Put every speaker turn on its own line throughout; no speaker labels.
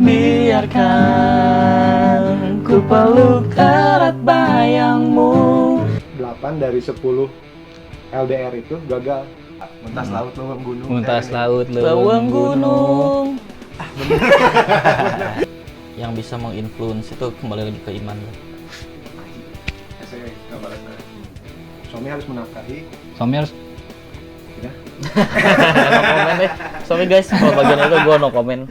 Biarkan ku peluk erat bayangmu.
8 dari 10 LDR itu gagal. Mentas laut leweng gunung.
Muntas laut leweng gunung. Yang bisa menginfluence itu kembali lagi ke iman.
Saya nggak balas. Suami harus menafkahi.
Suami harus
Ya.
no komen deh. Sorry guys, kalau bagian itu gue no komen.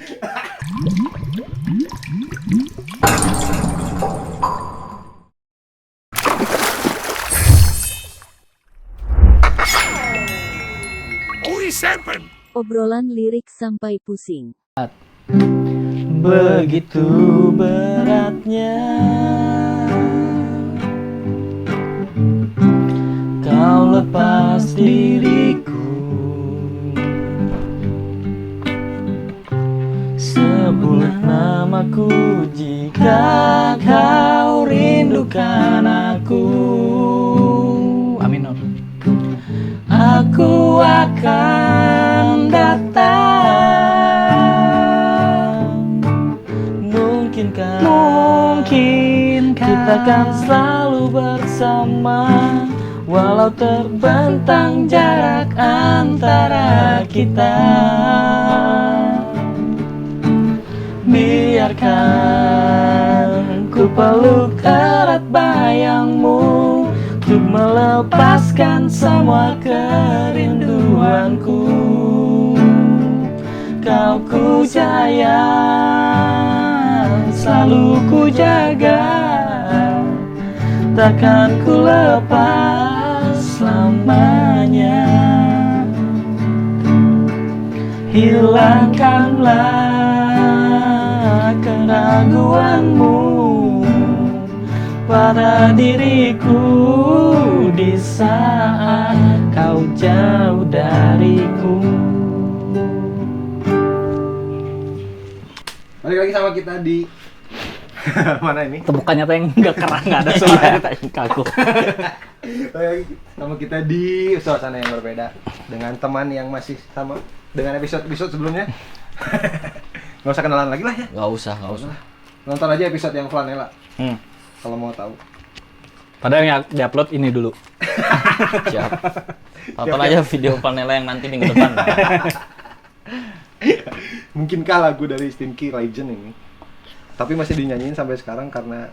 Obrolan lirik sampai pusing.
Begitu beratnya kau lepas diriku, sebut namaku jika kau rindukan aku. Amin. Aku akan datang. Mungkinkah kita akan selalu bersama, walau terbentang jarak antara kita. Biarkan ku peluk erat bayangmu untuk melepaskan semua kerinduanku. Kau ku sayang, selalu ku jaga, takkan ku lepas selamanya. Hilangkanlah keraguanmu pada diriku di saat kau jauh dariku.
Balik lagi sama kita di mana ini?
Temukannya tuh yang nggak kerang, nggak ada suara kaku.
Balik lagi sama kita di suasana yang berbeda dengan teman yang masih sama dengan episode sebelumnya. Nggak usah kenalan lagi lah ya.
Nggak usah.
Nonton aja episode yang flanela. Kalau mau tahu.
Padahal yang diupload ini dulu. Siap. Tonton aja video panel yang nanti minggu depan.
Mungkinkah lagu dari Stinky Legend ini? Tapi masih dinyanyiin sampai sekarang karena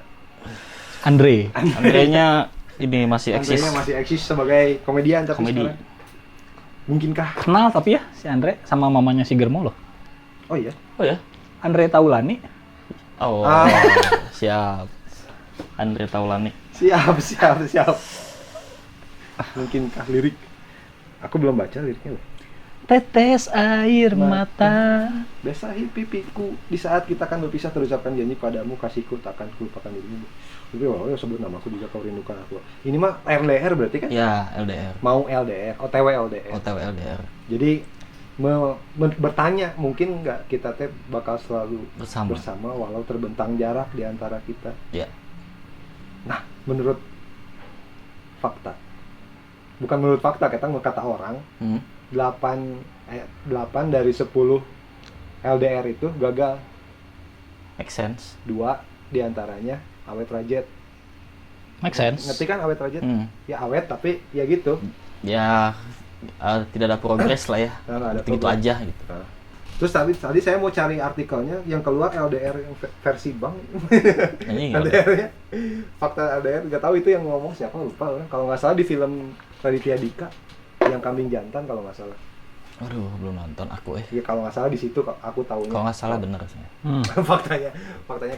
Andre-nya ini masih eksis.
Andre-nya masih eksis sebagai komedian tapi
Komedi.
sekarang. Mungkinkah?
Kenal tapi ya si Andre sama mamanya si Germo loh.
Oh iya.
Oh ya?
Andre Taulani.
Oh, siap. Andre Taulani.
Siap. Mungkinkah lirik? Aku belum baca liriknya loh.
Tetes air mata.
Basahi pipiku di saat kita akan berpisah, terucapkan janji padamu, kasihku takkan kulupakan dirimu. Tapi wow, ya sebut namaku jika kau rindukan aku. Ini mah LDR berarti kan?
Ya, LDR.
Mau LDR, OTW LDR.
OTW LDR.
Jadi bertanya mungkin nggak kita teh bakal selalu
Bersama.
walau terbentang jarak di antara kita.
Ya.
Nah, menurut fakta. Bukan menurut fakta, kita kata orang. 8 dari 10 LDR itu gagal.
Make sense.
2 diantaranya awet rajet.
Make sense.
Ngerti kan awet rajet?
Hmm.
Ya awet tapi ya gitu.
Ya, tidak ada progres lah ya.
Nah, ada
Gitu
progres.
aja gitu.
Nah. Terus tadi saya mau cari artikelnya yang keluar LDR yang versi bank.
Ini nggak ada.
LDR-nya. Fakta LDR nggak tahu itu yang ngomong siapa, lupa orang. Kalau nggak salah di film Raditya Dika yang kambing jantan kalau nggak salah.
Aduh, belum nonton aku
Ya kalau nggak salah di situ aku tahunya.
Kalau nggak salah bener sih.
faktanya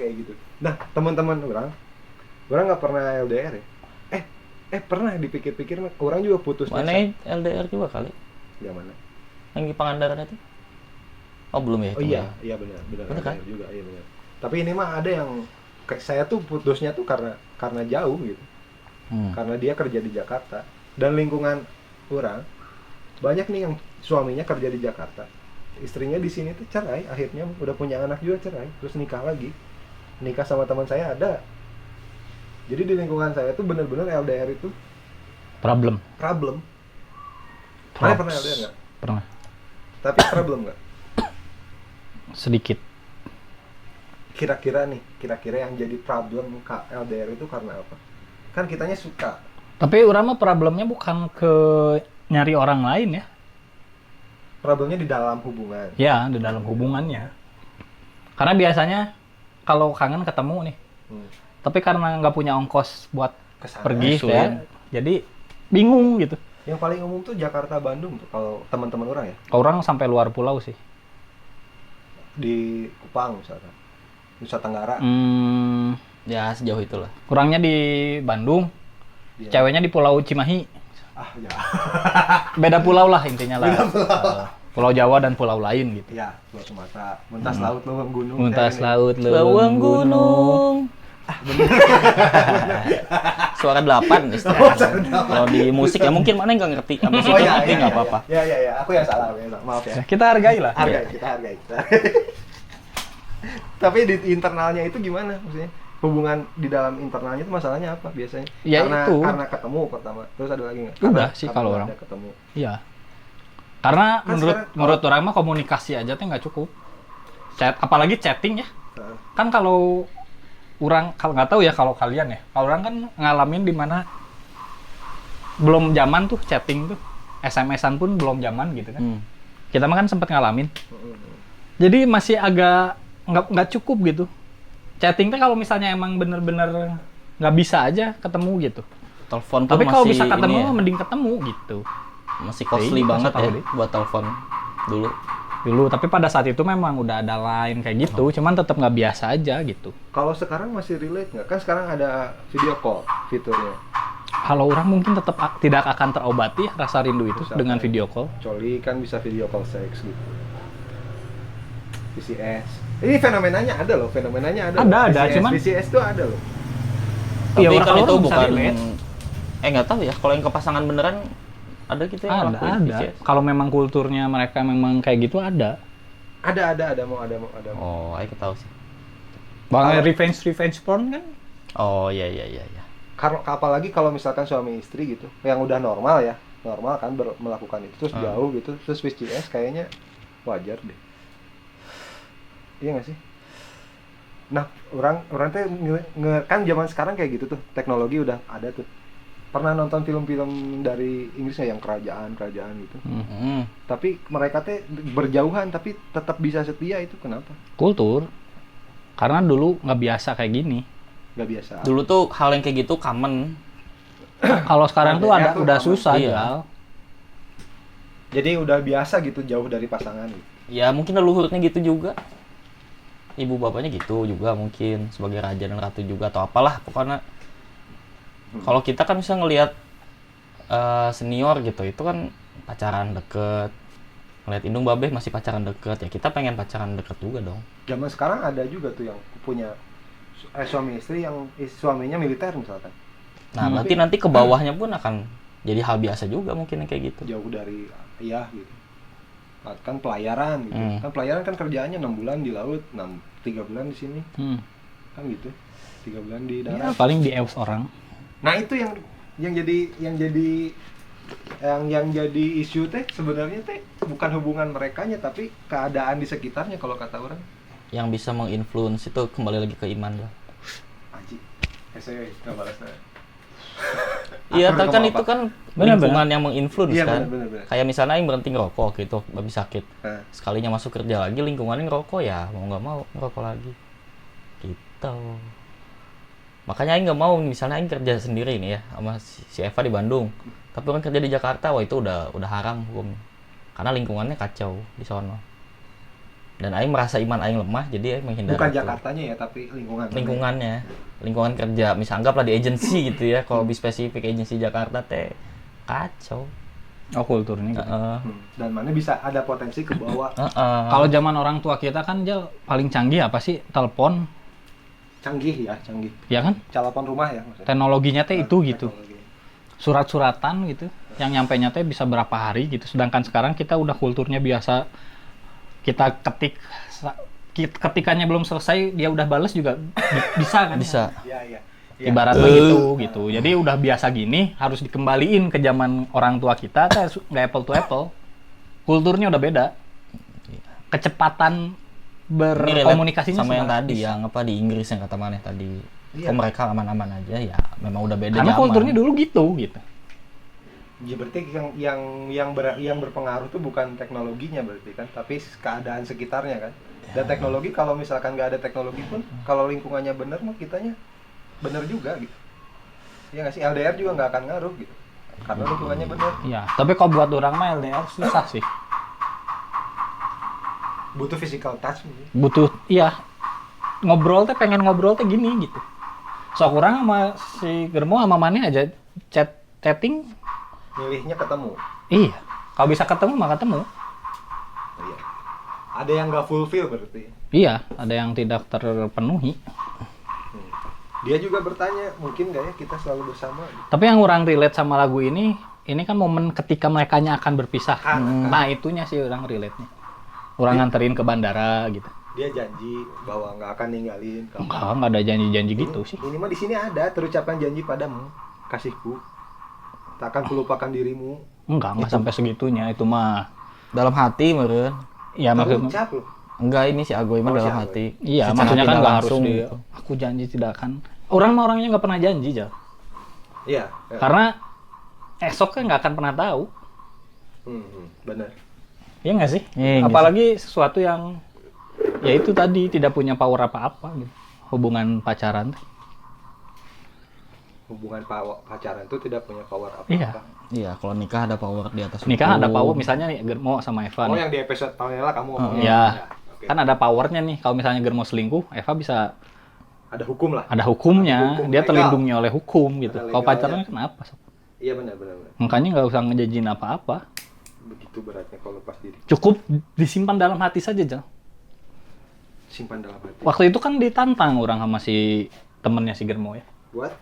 kayak gitu. Nah, teman-teman orang nggak pernah LDR ya? Pernah dipikir-pikir orang juga putus.
Mana LDR juga kali?
Yang mana?
Yang di Pangandaran itu? Oh, belum ya?
Oh
itu
iya,
ya?
iya benar
Bener kan?
LDR juga, iya benar. Tapi ini mah ada yang saya tuh putusnya tuh karena jauh gitu. Karena dia kerja di Jakarta dan lingkungan orang banyak nih yang suaminya kerja di Jakarta, istrinya di sini tuh cerai, akhirnya udah punya anak juga cerai, terus nikah lagi, nikah sama teman saya ada. Jadi di lingkungan saya tuh bener-bener LDR itu
Problem.
Mana pernah LDR nggak?
Pernah.
Tapi problem nggak?
Sedikit.
kira-kira yang jadi problem LDR itu karena apa? Kan kitanya suka.
Tapi urang mah problemnya bukan ke nyari orang lain ya.
Problemnya di dalam hubungan.
Ya, di dalam hubungannya. Karena biasanya kalau kangen ketemu nih. Tapi karena nggak punya ongkos buat
Kesana.
pergi
sulit.
ya, jadi bingung gitu.
Yang paling umum tuh Jakarta Bandung tuh kalau teman-teman orang ya.
Orang sampai luar pulau sih.
Di Kupang misalkan. Nusa Tenggara.
Ya sejauh itulah.
Kurangnya di Bandung,
Iya.
ceweknya di Pulau Cimahi.
Ah, ya.
Beda pulau lah intinya lah. Pulau Jawa dan pulau lain gitu.
Ya, Pulau Sumatera. Muntas laut leuweung gunung.
Muntas
Kayak ini.
laut
Leuweung gunung. Suara 8 istilahnya. Kalau di musik ya mungkin mana yang nggak ngerti. Ya, musik
Oh iya,
ngerti
iya,
nggak
iya,
apa-apa.
iya, iya, iya. Aku yang salah. Maaf ya.
Ya, kita hargai lah.
Kita hargai. Tapi di internalnya itu gimana maksudnya? Hubungan di dalam internalnya itu masalahnya apa biasanya?
Ya itu.
Karena ketemu pertama. Terus ada lagi nggak?
Udah
Karena-
sih
karena
kalau
nggak
orang.
ada ketemu.
Iya. Karena
Kan
menurut
sekarang-
orang mah komunikasi aja teh nggak cukup. Apalagi chatting ya.
Nah,
Kan kalau orang kalau nggak tahu ya kalau kalian ya. Kalau orang kan ngalamin di mana belum zaman tuh chatting tuh. SMS-an pun belum zaman gitu kan. Kita mah kan sempat ngalamin. Jadi masih agak nggak cukup gitu. Chatting teh kalau misalnya emang bener-bener nggak bisa aja ketemu gitu.
Telepon pun
Tapi kalau
masih
bisa ketemu
ini ya,
mending ketemu gitu.
masih costly
Iya,
banget
masa tahu
ya
deh.
buat telepon dulu.
Dulu tapi pada saat itu memang udah ada line kayak gitu, cuman tetap nggak biasa aja gitu.
Kalau sekarang masih relate nggak? Kan sekarang ada video call fiturnya.
Kalau orang mungkin tetap tidak akan terobati rasa rindu itu
Bisa,
dengan
kan?
video call.
Coli kan bisa video call seks gitu. VCS. Ini fenomenanya ada loh, fenomenanya ada.
Ada,
loh.
ada,
VCS,
cuman-
VCS tuh ada loh.
Tapi
Iya,
kan
kalau
itu
orang bisa
bukan
relate.
nggak tahu ya. Kalau yang ke pasangan beneran ada gitu yang
Ada,
ngelakuin
ada.
VCS.
Kalau memang kulturnya mereka memang kayak gitu ada.
Ada mau.
Oh, ayo tahu sih.
Bahkan
Kalau-
revenge porn kan?
Oh iya.
Karena apalagi kalau misalkan suami istri gitu, yang udah normal ya, normal kan melakukan itu terus jauh gitu, terus VCS kayaknya wajar deh. Iya nggak sih? Nah, orang teh kan zaman sekarang kayak gitu tuh, teknologi udah ada tuh. Pernah nonton film-film dari Inggris nggak yang kerajaan gitu. Tapi mereka teh berjauhan tapi tetap bisa setia, itu kenapa?
Kultur. Karena dulu nggak biasa kayak gini.
Nggak biasa.
Dulu tuh hal yang kayak gitu common.
Kalau sekarang tuh
LDR
ada
tuh
udah
aman.
susah
Iya.
Jal.
Jadi udah biasa gitu jauh dari pasangan gitu.
Ya mungkin leluhurnya gitu juga. Ibu bapaknya gitu juga mungkin sebagai raja dan ratu juga atau apalah pokoknya. Kalau kita kan bisa ngelihat senior gitu, itu kan pacaran deket. Ngeliat Indung Babeh masih pacaran deket, ya kita pengen pacaran deket juga dong.
Zaman sekarang ada juga tuh yang punya suami istri yang suaminya militer misalkan.
Nah berarti nanti ke bawahnya pun akan jadi hal biasa juga mungkin yang kayak gitu.
Jauh dari ayah gitu. Kan pelayaran gitu. Kan pelayaran kan kerjaannya 6 bulan di laut, 3 bulan di sini. Kan gitu. 3 bulan di
Ya,
darat.
paling di EOS orang.
Nah, itu yang jadi isu teh sebenarnya teh bukan hubungan merekanya tapi keadaan di sekitarnya kalau kata orang.
Yang bisa menginfluence itu kembali lagi ke iman lah.
Aji. Saya enggak balasnya.
Iya,
Aku
kan
ngomong
itu
apa?
kan
Benar,
lingkungan yang menginfluence
Iya,
kan.
benar.
Kayak misalnya yang berhenti ngerokok gitu, babi sakit.
Nah,
Sekalinya masuk kerja lagi, lingkungannya ngerokok ya mau nggak mau ngerokok lagi. Gitu. Makanya Aing nggak mau misalnya Aing kerja sendiri nih ya sama si Eva di Bandung. Tapi orang kerja di Jakarta, wah itu udah haram hukumnya. Karena lingkungannya kacau di sono. Dan Aing merasa iman Aing lemah, jadi Aing menghindari.
bukan
itu.
Jakartanya ya, tapi
Lingkungannya, lingkungan kerja, misal anggaplah di agensi gitu ya, kalau lebih spesifik agensi Jakarta teh kacau.
Oh, kulturnya gitu.
Dan mana bisa ada potensi ke bawah.
Kalau zaman orang tua kita kan Jal paling canggih apa sih? Telepon,
Canggih.
ya kan?
Telepon rumah ya maksudnya.
Teknologinya teh itu gitu.
Teknologi.
Surat-suratan gitu. Yang nyampe teh bisa berapa hari gitu. Sedangkan sekarang kita udah kulturnya biasa kita ketikannya belum selesai dia udah bales juga bisa kan?
Bisa.
Iya.
Ibaratnya gitu. Jadi udah biasa gini harus dikembaliin ke zaman orang tua kita teh nggak apple to apple. Kulturnya udah beda. Kecepatan berkomunikasinya
sama yang tadi
sistematis.
yang apa di Inggris yang kata Maneh tadi.
Iya.
Kok mereka aman-aman aja ya, memang udah beda
Karena
zaman.
kulturnya dulu gitu.
Ya berarti yang berpengaruh tuh bukan teknologinya berarti kan, tapi keadaan sekitarnya kan. Dan teknologi kalau misalkan nggak ada teknologi pun, kalau lingkungannya bener mah kitanya bener juga gitu. Ya nggak sih, LDR juga nggak akan ngaruh gitu, karena lingkungannya bener.
Iya, tapi kalau buat orang mah LDR susah sih.
Butuh physical touch mungkin.
Butuh, iya. Pengen ngobrol teh gini gitu. So kurang sama si Germo sama Maneh aja chatting.
Milihnya ketemu.
Iya. Kalau bisa ketemu mah ketemu.
Iya. Ada yang nggak fulfill berarti.
Iya, ada yang tidak terpenuhi.
Dia juga bertanya, mungkin nggak ya kita selalu bersama?
Tapi yang orang relate sama lagu ini kan momen ketika merekanya akan berpisah. Nah, itunya sih orang relate-nya. Orang nganterin ke bandara gitu.
Dia janji bahwa nggak akan ninggalin kamu.
Enggak ada janji-janji gitu sih.
Ini mah di sini ada terucapkan janji padamu, kasihku. Tak akan kulupakan dirimu.
Enggak sampai segitunya. Itu mah
Dalam hati meren.
ya
Kamu
maksudnya.
ucap loh.
Enggak, ini si Agoy mah
Oh, si
dalam
Agoy.
hati.
Iya,
Secara
maksudnya kan
tidak
nggak harus
langsung
dia.
gitu.
Aku janji tidak akan. Orang mah orangnya nggak pernah janji, Jal.
Iya. Ya.
Karena esok kan nggak akan pernah tahu.
Benar.
Iya nggak sih?
Iya,
Apalagi sesuatu yang ya itu tadi tidak punya power apa-apa gitu. Hubungan pacaran.
Hubungan pacaran itu tidak punya power apa-apa.
Iya.
Iya, kalau nikah ada power di atas
Nikah ada
hukum.
power, misalnya nih Germo sama Eva
Oh,
nih.
yang di episode tahun lalu kamu ngomongnya.
Iya.
Oke.
Kan ada powernya nih. Kalau misalnya Germo selingkuh, Eva bisa
Ada hukum lah.
ada hukumnya.
Ada hukum,
Dia
legal.
terlindungi oleh hukum gitu.
Ada
Kalau
legalnya.
pacaran kenapa?
Iya benar.
Makanya nggak usah ngejanjiin apa-apa.
Begitu beratnya kalau lepas diri.
Cukup disimpan dalam hati saja, Jal.
Simpan dalam hati.
Waktu itu kan ditantang orang sama si temennya si Germo ya.
Buat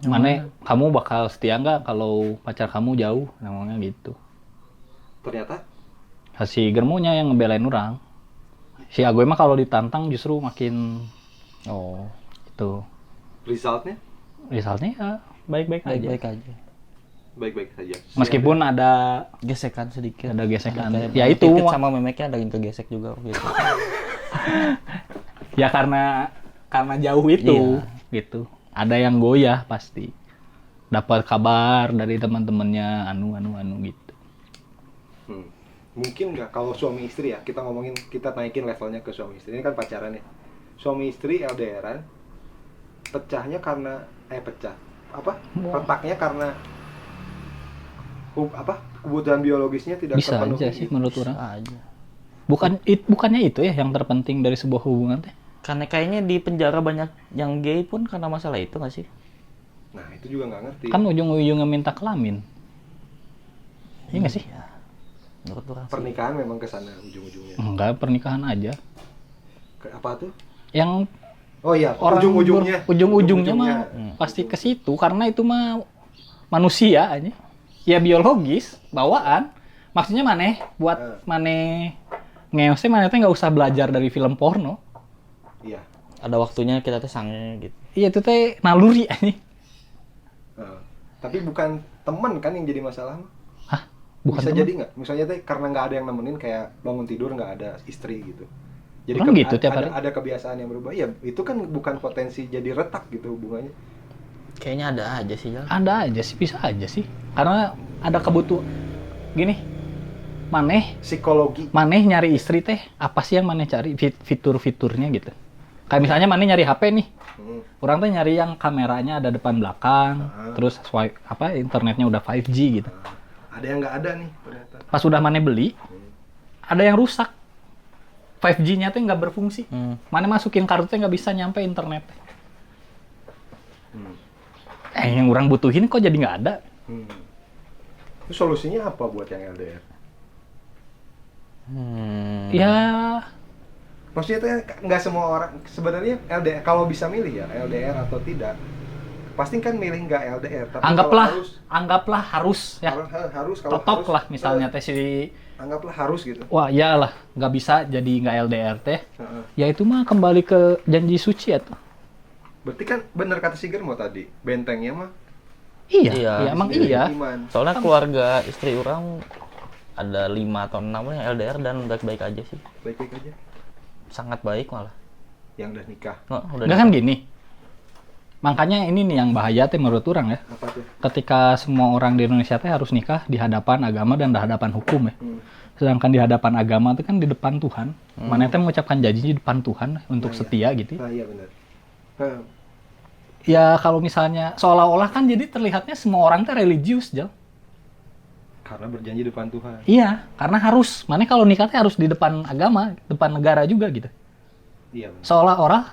Mana kamu bakal setia nggak kalau pacar kamu jauh, namanya gitu.
ternyata
Si Germonya yang ngebelain orang. Si Agoy mah kalau ditantang justru makin
Oh,
itu.
resultnya
Resultnya ya baik-baik aja.
baik-baik aja.
baik-baik saja.
Meskipun ada
Gesekan sedikit.
gesekan.
Kayak
Ya itu
Pipit sama memeknya ada yang kegesek juga gitu.
ya karena jauh itu
Iya.
gitu. Ada yang goyah pasti. Dapat kabar dari teman-temannya anu gitu.
Mungkin nggak kalau suami istri ya, kita naikin levelnya ke suami istri. Ini kan pacaran ya. Suami istri LDRan pecahnya karena retaknya karena kebutuhan biologisnya tidak
Bisa
terpenuhi.
aja sih menurut orang.
Aja.
Bukannya itu ya yang terpenting dari sebuah hubungan teh.
Karena kayaknya di penjara banyak yang gay pun karena masalah itu nggak sih?
Nah itu juga nggak ngerti.
Kan ujung-ujungnya minta kelamin. Iya nggak sih?
Menurut orang sih.
Pernikahan memang ke sana ujung-ujungnya.
Enggak, pernikahan aja.
Apa tuh?
Yang
Oh iya,
orang
ujung-ujungnya.
ujung-ujungnya mah pasti ke situ karena itu mah manusia aja. Ya biologis, bawaan. Maksudnya maneh buat maneh ngeosnya maneh teh nggak usah belajar dari film porno.
Iya.
Ada waktunya kita tuh sange gitu.
Iya itu teh naluri aja.
Tapi bukan teman kan yang jadi masalah mah.
Hah? Bukan
Bisa
teman?
jadi nggak? Misalnya teh karena nggak ada yang nemenin, kayak bangun tidur nggak ada istri gitu. Jadi
Emang gitu tiap hari?
ada kebiasaan yang berubah. Ya itu kan bukan potensi jadi retak gitu hubungannya.
Kayaknya ada aja sih, Jal.
Ada aja sih, bisa aja sih. Karena ada kebutuhan. Gini, maneh nyari istri teh, apa sih yang maneh cari? Fitur-fiturnya gitu. Kayak misalnya maneh nyari HP nih. Orang tuh nyari yang kameranya ada depan belakang, terus internetnya udah 5G gitu.
Ada yang nggak ada nih ternyata.
Pas udah maneh beli, ada yang rusak. 5G-nya tuh nggak berfungsi. Maneh masukin kartunya nggak bisa nyampe internet. Yang orang butuhin kok jadi nggak ada.
Terus solusinya apa buat yang LDR?
Ya,
Maksudnya tuh nggak semua orang sebenarnya LDR, kalau bisa milih ya LDR atau tidak, pasti kan milih nggak LDR. Tapi
anggaplah harus ya.
harus kalau
Totok
harus,
lah misalnya teh si
anggaplah harus gitu.
wah iyalah nggak bisa jadi nggak LDR teh. Ya itu mah kembali ke janji suci ya tuh.
Berarti kan bener kata si Germo tadi, bentengnya mah
Iya,
Iya,
ya, emang
dari
iya.
iman.
Soalnya keluarga istri orang ada 5 atau 6 yang LDR dan baik-baik aja sih.
Baik-baik aja.
sangat baik malah.
Yang udah nikah.
Udah
Enggak kan gini. Makanya ini nih yang bahaya teh menurut orang ya.
Apa tuh?
Ketika semua orang di Indonesia teh harus nikah di hadapan agama dan di hadapan hukum ya. Sedangkan di hadapan agama itu kan di depan Tuhan. Mana teh mengucapkan janji di depan Tuhan untuk setia gitu.
Nah, iya benar.
Ya kalau misalnya seolah-olah kan jadi terlihatnya semua orang teh religius, Jal.
Karena berjanji depan Tuhan.
Iya, karena harus. Mana kalau nikah teh harus di depan agama, depan negara juga gitu.
Iya benar.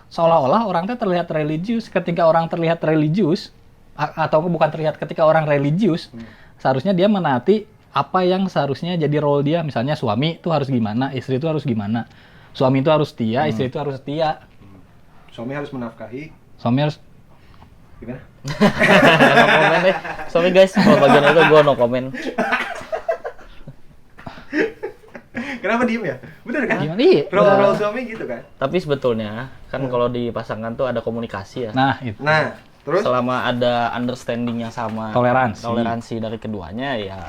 Seolah-olah orang teh terlihat religius. Ketika orang terlihat religius atau bukan terlihat, ketika orang religius, seharusnya dia menaati apa yang seharusnya jadi role dia. Misalnya suami itu harus gimana, istri itu harus gimana. Suami itu harus setia, istri itu harus setia.
Suami harus menafkahi.
Suami harus
Gimana?
No comment deh. Sorry guys, kalau bagian itu gue no comment.
Kenapa diem ya? Bener kan?
gimana? Iya.
Role suami gitu kan?
Tapi sebetulnya kan kalau di pasangan tuh ada komunikasi ya.
Nah, itu.
Nah, terus
Selama ada understanding yang sama, toleransi dari keduanya ya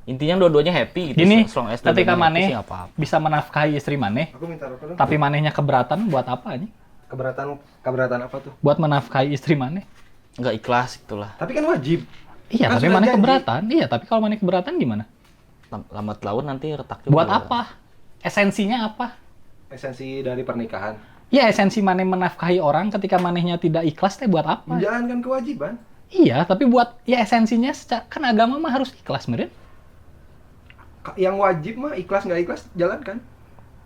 intinya dua-duanya happy gitu.
Gini,
As long as
ketika
dua-duanya happy
maneh
sih nggak apa-apa.
bisa menafkahi istri maneh,
aku minta rokok dong.
tapi manehnya keberatan buat apa nih?
Keberatan apa tuh?
Buat menafkahi istri maneh.
Nggak ikhlas gitulah.
Tapi kan wajib.
Iya,
Kan
tapi
sudah
maneh
janji.
keberatan. Iya, tapi kalau maneh keberatan gimana?
Lambat laun nanti retak juga.
Buat apa? Esensinya apa?
Esensi dari pernikahan.
Ya, esensi maneh menafkahi orang ketika manehnya tidak ikhlas teh buat apa?
Menjalankan kewajiban.
Iya, tapi buat ya esensinya kan agama mah harus ikhlas, meren.
Yang wajib mah ikhlas nggak ikhlas jalankan.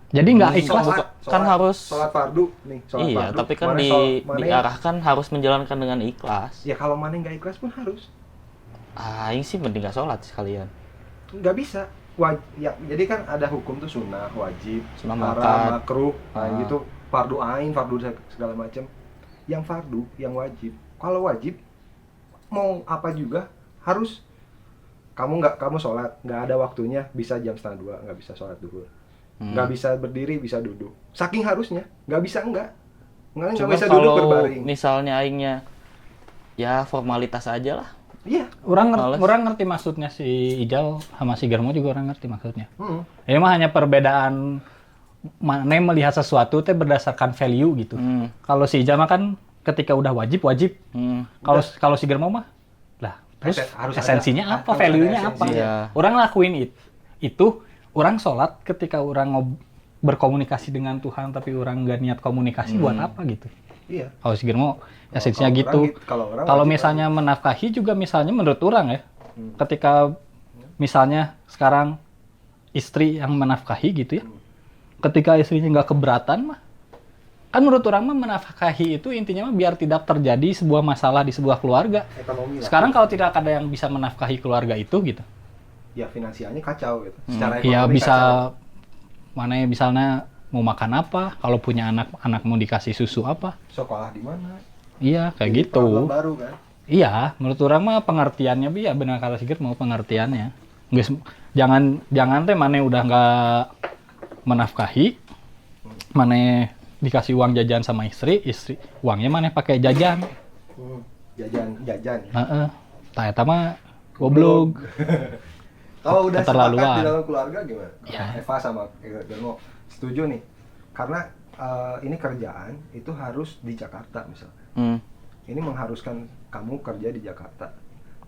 Jadi nggak ikhlas.
Kan harus-
sholat fardu nih, sholat
Iya,
fardu.
tapi kan
Mana
diarahkan harus menjalankan dengan ikhlas.
ya kalau mana nggak ikhlas pun harus.
Ini sih mending nggak sholat sekalian.
Nggak bisa. Ya, jadi kan ada hukum tuh sunnah, wajib,
Sunnah
haram,
mungkar.
makruh,
Ah.
gitu. Fardu ain, fardu segala macam. Yang fardu, yang wajib. Kalau wajib mau apa juga harus. Kamu sholat, nggak ada waktunya, bisa jam 1:30, nggak bisa sholat duhur. Nggak bisa berdiri, bisa duduk. Saking harusnya, nggak bisa nggak
Cuma
bisa duduk
kalau
berbaring.
misalnya aingnya ya formalitas aja lah.
Iya.
Males.
Orang ngerti maksudnya si Ijal sama si Germo juga orang ngerti maksudnya.
Hmm.
Ini mah hanya perbedaan maneh melihat sesuatu teh berdasarkan value gitu. Kalau si Ijal mah kan ketika udah wajib. Kalau si Germo mah lah terus
Harus
esensinya
ada-
apa,
harus
value-nya
ada
apa?
esensinya.
Iya.
Orang lakuin itu, orang sholat ketika orang berkomunikasi dengan Tuhan tapi orang nggak niat komunikasi buat apa gitu.
Iya.
Kalau si Germo esensinya
Kalau
gitu.
orang kalau orang
Kalau
wajib
misalnya menafkahi juga misalnya menurut orang ya, ketika misalnya sekarang istri yang menafkahi gitu ya, ketika istrinya nggak keberatan mah, kan menurut orang mah menafkahi itu intinya mah biar tidak terjadi sebuah masalah di sebuah keluarga.
ekonomi lah.
Sekarang kalau tidak ada yang bisa menafkahi keluarga itu gitu,
Ya finansialnya kacau gitu. Secara
ya
ekonomi
bisa
kacau.
mana ya misalnya mau makan apa, kalau punya anak mau dikasih susu apa,
Sekolah di mana?
iya kayak
Jadi
gitu.
problem baru kan.
Iya, menurut orang mah pengertiannya ya benar kata Sigit mau pengertiannya. Jangan teh mana udah nggak menafkahi, mana dikasih uang jajan sama istri uangnya mana pakai jajan.
Jajan.
Heeh. Tah eta mah goblok.
Kalau udah
Keterlaluan.
sepakat di dalam keluarga gimana?
Ya.
Eva sama Germo setuju nih. Karena ini kerjaan itu harus di Jakarta misalnya. Ini mengharuskan kamu kerja di Jakarta.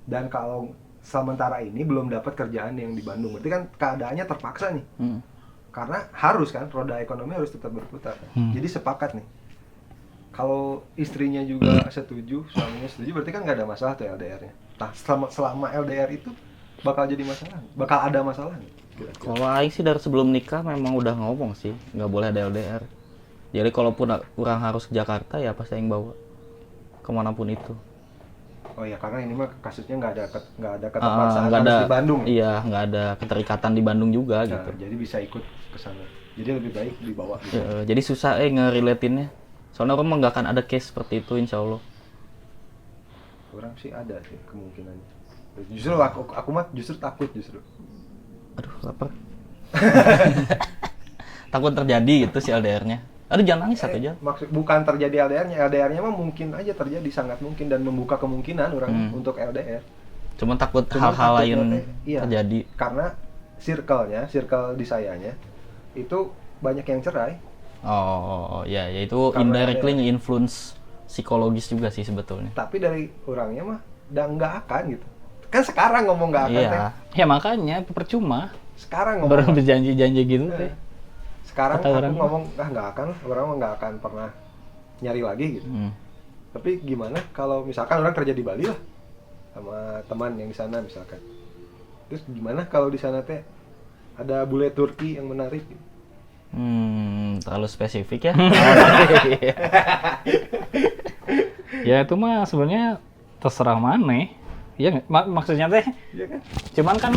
Dan kalau sementara ini belum dapat kerjaan yang di Bandung, berarti kan keadaannya terpaksa nih. Karena harus kan, roda ekonomi harus tetap berputar. Jadi sepakat nih. Kalau istrinya juga setuju, suaminya setuju, berarti kan nggak ada masalah tuh LDR-nya. Nah, selama LDR itu bakal jadi masalah, bakal ada masalah nih. Kira-kira.
Kalau aing sih dari sebelum nikah memang udah ngomong sih, nggak boleh ada LDR. Jadi kalaupun orang harus ke Jakarta ya pasti aing bawa kemanapun itu.
Oh ya, karena ini mah kasusnya nggak ada keterpaksaan
Nggak
harus
ada
di Bandung.
Iya, nggak ada keterikatan di Bandung juga
Nah,
gitu.
jadi bisa ikut ke sana. Jadi lebih baik dibawa gitu.
Jadi susah ngerelatinnya. Soalnya orang mah nggak akan ada case seperti itu insya Allah.
Orang sih ada sih kemungkinannya. Justru aku mah justru takut justru.
Aduh, lapar. Takut terjadi gitu si LDR-nya. Aduh, jangan nangis aja.
Maksud bukan terjadi LDR-nya mah mungkin aja terjadi, sangat mungkin, dan membuka kemungkinan orang untuk LDR.
Cuman takut
Cuman
hal-hal
takut
lain
iya.
terjadi.
Karena circle di sayanya itu banyak yang cerai.
Oh, ya itu
Karena
indirectly nge-influence psikologis juga sih sebetulnya.
Tapi dari orangnya mah udah nggak akan gitu. Kan sekarang ngomong nggak akan teh.
Iya.
Ya makanya percuma
Sekarang ngomong.
baru berjanji-janji gitu teh.
Sekarang
Kata
aku
orang.
ngomong nggak akan, orang mah nggak akan pernah nyari lagi gitu. Tapi gimana kalau misalkan orang kerja di Bali lah sama teman yang di sana misalkan. Terus gimana kalau di sana teh ada bule Turki yang menarik? Gitu?
Terlalu spesifik ya.
Ya itu mah sebenarnya terserah maneh. Iya nggak? Maksudnya teh,
Iya kan?
cuman kan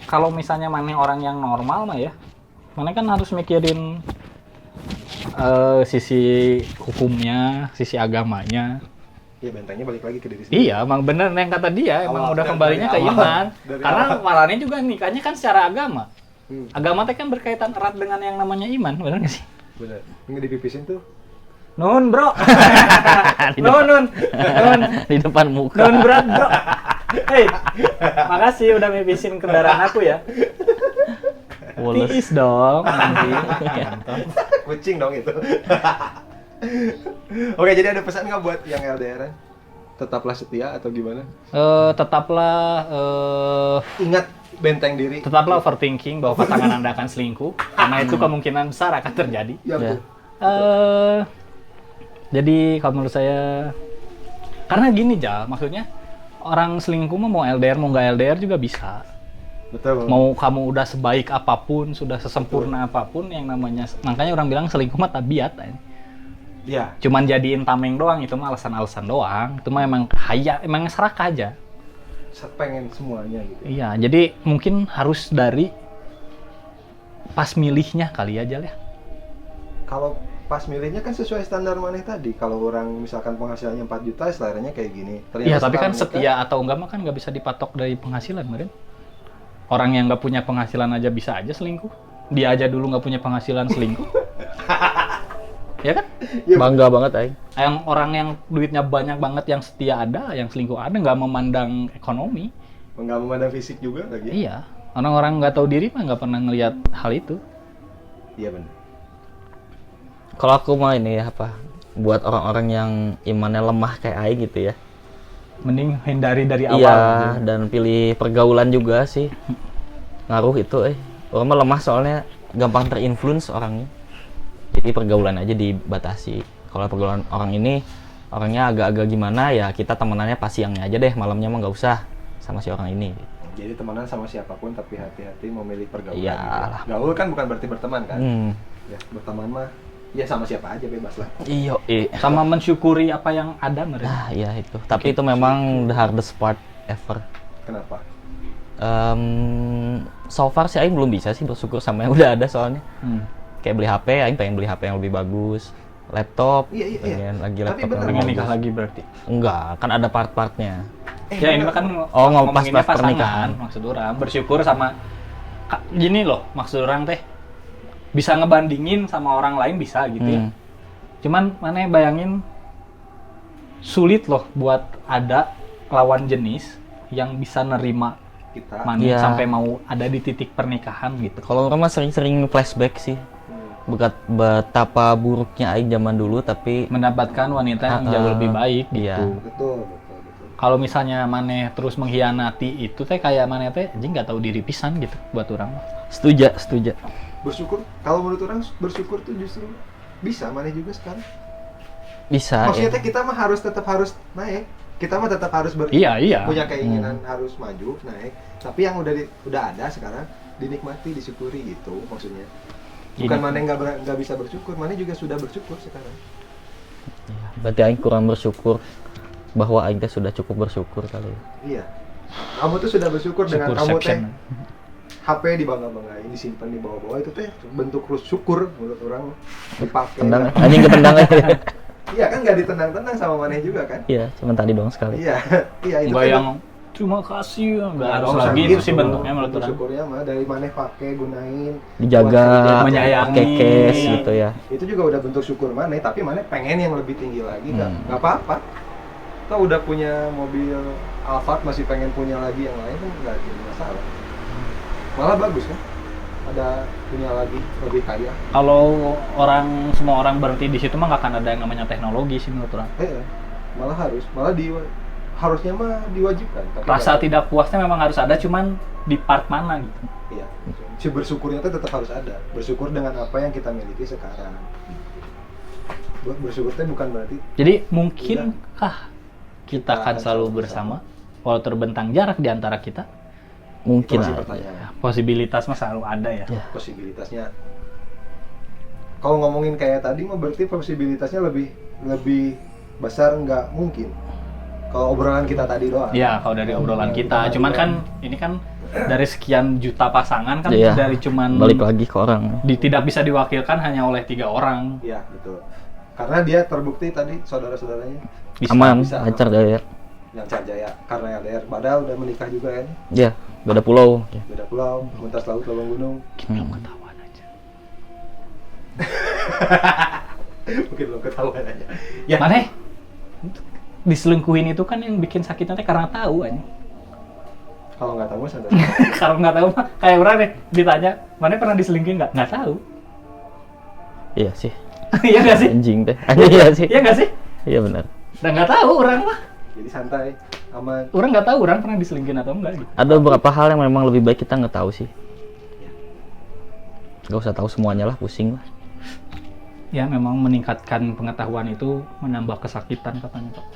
kalau misalnya maneh orang yang normal mah ya, maneh kan harus mikirin sisi hukumnya, sisi agamanya.
Ya bentengnya balik lagi ke diri sendiri.
Iya, emang bener yang kata dia, emang
Awal,
udah
dari
kembalinya ke
awal.
iman.
Dari
Karena
awal.
malahnya juga nikahnya kan secara agama.
Hmm,
Agama teh kan berkaitan erat dengan yang namanya iman, bener nggak sih?
bener. Nggak dipipisin tuh.
Nun bro,
Di
nun,
Di depan muka.
nun berat bro. Hei, makasih udah mipisin kendaraan aku ya.
Woles.
Tiis dong.
Kucing dong itu. Oke, jadi ada pesan nggak buat yang LDR-an? Tetaplah setia atau gimana? Ingat benteng diri.
Tetaplah overthinking bahwa pasangan Anda akan selingkuh, karena itu kemungkinan besar akan terjadi.
Ya,
Ya.
Bu.
Jadi kalau menurut saya, karena gini Jal, maksudnya orang selingkuh mah mau LDR mau nggak LDR juga bisa.
Betul.
Mau kamu udah sebaik apapun, sudah sesempurna apapun, yang namanya, makanya orang bilang selingkuh mah tabiat.
Ya,
Cuman jadiin tameng doang, itu mah alasan-alasan doang. Itu mah emang emang serakah aja.
pengen semuanya gitu.
Iya, jadi mungkin harus dari pas milihnya kali aja ya.
Kalau pas milihnya kan sesuai standar maneh tadi. Kalau orang misalkan penghasilannya 4 juta, seleranya kayak gini.
Iya, tapi
setelah
kan
menikah,
setia atau enggak mah kan nggak bisa dipatok dari penghasilan, Meren. Orang yang nggak punya penghasilan aja bisa aja selingkuh. Dia aja dulu nggak punya penghasilan selingkuh. Ya kan?
Bangga banget aing.
Yang orang yang duitnya banyak banget yang setia ada, yang selingkuh ada, nggak memandang ekonomi.
nggak memandang fisik juga lagi.
Iya. Orang-orang nggak tahu diri mah nggak pernah ngelihat hal itu.
Iya benar.
Kalau aku mah ini ya apa? Buat orang-orang yang imannya lemah kayak aing gitu ya.
Mending hindari dari awal.
Iya,
gitu.
dan pilih pergaulan juga sih. Ngaruh itu Orang mah lemah soalnya gampang terinfluence orangnya. Jadi pergaulan aja dibatasi. Kalau pergaulan orang ini orangnya agak-agak gimana ya kita temenannya pas siangnya aja deh, malamnya mah nggak usah sama si orang ini.
Jadi temenan sama siapapun tapi hati-hati memilih pergaulan.
Iyalah.
Gitu. Gaul kan bukan berarti berteman kan?
Hmm.
Ya, berteman mah ya sama siapa aja bebas lah.
Iyo,
Sama mensyukuri apa yang ada, Meren.
Nah, iya itu. Tapi itu memang the hardest part ever.
Kenapa?
So far sih aing belum bisa sih bersyukur sama yang udah ada soalnya.
Hmm.
Kayak beli HP, aing pengen beli HP yang lebih bagus. Laptop,
Iya.
pengen lagi
Tapi
laptop
bener,
yang
Pengen
bagus.
nikah lagi berarti.
Enggak, kan ada part-partnya.
Ya ini mah kan
pas
ngomonginnya
pernikahan.
maksud orang bersyukur sama gini loh, maksud orang teh bisa ngebandingin sama orang lain bisa gitu ya. Cuman mana bayangin sulit loh buat ada lawan jenis yang bisa nerima
Kita
mana
Iya.
sampai mau ada di titik pernikahan gitu.
Kalau orang mah sering-sering flashback sih. Betapa buruknya aing zaman dulu tapi
Mendapatkan wanita yang jauh lebih baik gitu.
iya.
betul.
Kalau misalnya maneh terus mengkhianati itu teh kayak maneh teh anjing nggak tahu diri pisan gitu buat orang.
Setuju.
Bersyukur, kalau menurut orang bersyukur tuh justru bisa maneh juga sekarang.
Bisa
Maksudnya
ya.
teh kita mah tetap harus naik. Kita mah tetap harus
Iya.
punya keinginan harus maju, naik. Tapi yang udah ada sekarang dinikmati, disyukuri gitu maksudnya. Bukan
Gini.
maneh nggak bisa bersyukur, maneh juga sudah bersyukur sekarang.
Iya, berarti aing kurang bersyukur bahwa aing teh sudah cukup bersyukur kali.
Iya. Kamu tuh sudah bersyukur dengan kamu teh
Syukurception.
HP dibangga-banggain, disimpan di bawah-bawah itu teh bentuk syukur menurut orang dipakai.
Tendang, anjing ketendang aja.
Iya kan nggak ditendang-tendang sama maneh juga kan?
Iya, cuma tadi doang sekali.
Iya, iya itu
Nggak
teh
yang terima kasih nggak
nggak
harus
usah
lagi
gitu.
itu sih bentuknya menurut
Bentuk
orang.
syukurnya mah dari maneh pakai gunain
Dijaga,
buat
menyayangi.
kekes gitu ya.
itu juga udah bentuk syukur maneh, tapi maneh pengen yang lebih tinggi lagi nggak
Hmm.
nggak apa-apa. Kalau udah punya mobil Alphard masih pengen punya lagi yang lain kan nggak jadi masalah, malah bagus kan. ada punya lagi lebih kaya.
Kalau semua orang berhenti di situ mah nggak akan ada yang namanya teknologi sih menurut orang.
Malah harusnya mah diwajibkan. Tapi
Rasa tidak puasnya memang harus ada, cuman di part mana gitu.
Iya. Si bersyukurnya itu tetap harus ada. Bersyukur dengan apa yang kita miliki sekarang. Bersyukurnya bukan berarti.
Jadi mungkinkah kita akan selalu bersama walau terbentang jarak di antara kita?
Mungkin
Masih
aja.
pertanyaan.
Posibilitas mah selalu ada ya.
Ya.
Posibilitasnya. Kalau ngomongin kayak tadi mah berarti posibilitasnya lebih besar nggak mungkin. Kalau obrolan kita tadi doang.
Iya, kalau dari obrolan kita. Cuman kan ini kan dari sekian juta pasangan kan
Iya.
dari cuman
Balik lagi ke orang.
tidak bisa diwakilkan hanya oleh 3 orang.
Iya, betul. Karena dia terbukti tadi saudara-saudaranya
Aman,
bisa.
lancar ya.
yang Jaya karena LDR. Padahal udah menikah juga kan.
Ya, beda pulau. Ya.
Beda pulau, lintas laut, lubang gunung.
Belum ketahuan aja.
Mungkin belum ketahuan aja. Ya.
Mana? Diselingkuhin itu kan yang bikin sakit nanti karena tahu aja.
Kalau nggak tahu sadar.
Kalau nggak tahu mah kayak orang deh ditanya, mana pernah diselingkuhin nggak? Nggak tahu.
Iya sih.
Iya nggak sih?
Anjing deh. Iya sih.
Iya nggak sih?
Iya benar.
Dan nggak tahu orang mah.
Jadi santai, aman.
Orang nggak tahu orang pernah diselingkuhin atau enggak gitu.
Ada beberapa hal yang memang lebih baik kita nggak tahu sih. Gak usah tahu semuanya lah, pusing lah.
Ya memang meningkatkan pengetahuan itu menambah kesakitan katanya Pak.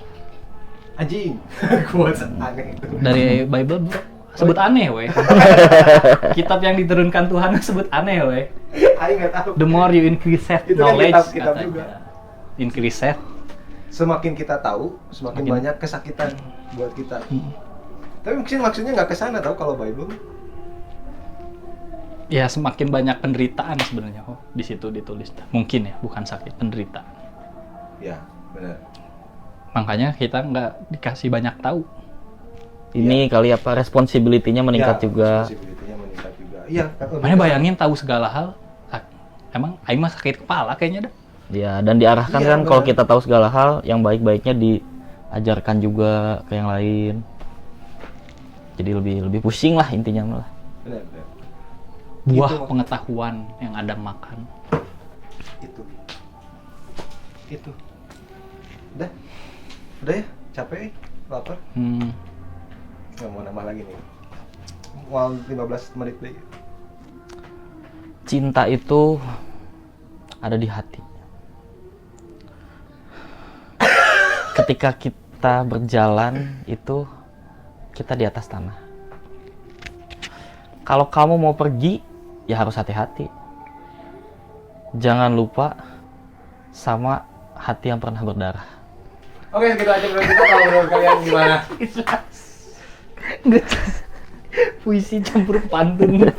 Anjing. Kuat aneh itu.
Dari Bible bro, sebut aneh weh. Kitab yang diturunkan Tuhan sebut aneh weh.
Aing nggak tahu.
The more you increase
Itu kan
knowledge
kitab
katanya.
juga.
Increase
Semakin kita tahu, semakin
Semakin-
banyak kesakitan buat kita. Tapi mungkin maksudnya nggak kesana tahu kalau Bible.
ya semakin banyak penderitaan sebenarnya di situ ditulis. Mungkin ya, bukan sakit, penderitaan.
Ya, benar.
Makanya kita nggak dikasih banyak tahu.
Ini kali apa responsibility-nya meningkat
Ya,
juga.
responsibility-nya meningkat juga. Iya, kan lebih
Makanya
ke-
bayangin tahu segala hal. Emang Aing mah sakit kepala kayaknya dah.
Ya, dan diarahkan
Iya,
kan kalau
benar.
kita tahu segala hal, yang baik-baiknya diajarkan juga ke yang lain. Jadi lebih pusing lah intinya malah.
Benar, benar.
Buah
Gitu.
pengetahuan yang Adam makan.
Itu. Udah ya, capek, lapar. Nggak mau nambah lagi nih. Mau 15 menit lagi.
Cinta itu ada di hati. Ketika kita berjalan itu kita di atas tanah. Kalau kamu mau pergi, ya harus hati-hati. Jangan lupa sama hati yang pernah berdarah.
Oke, segitu aja menurut kita. Kalau menurut kalian gimana?
Puisi campur pantun.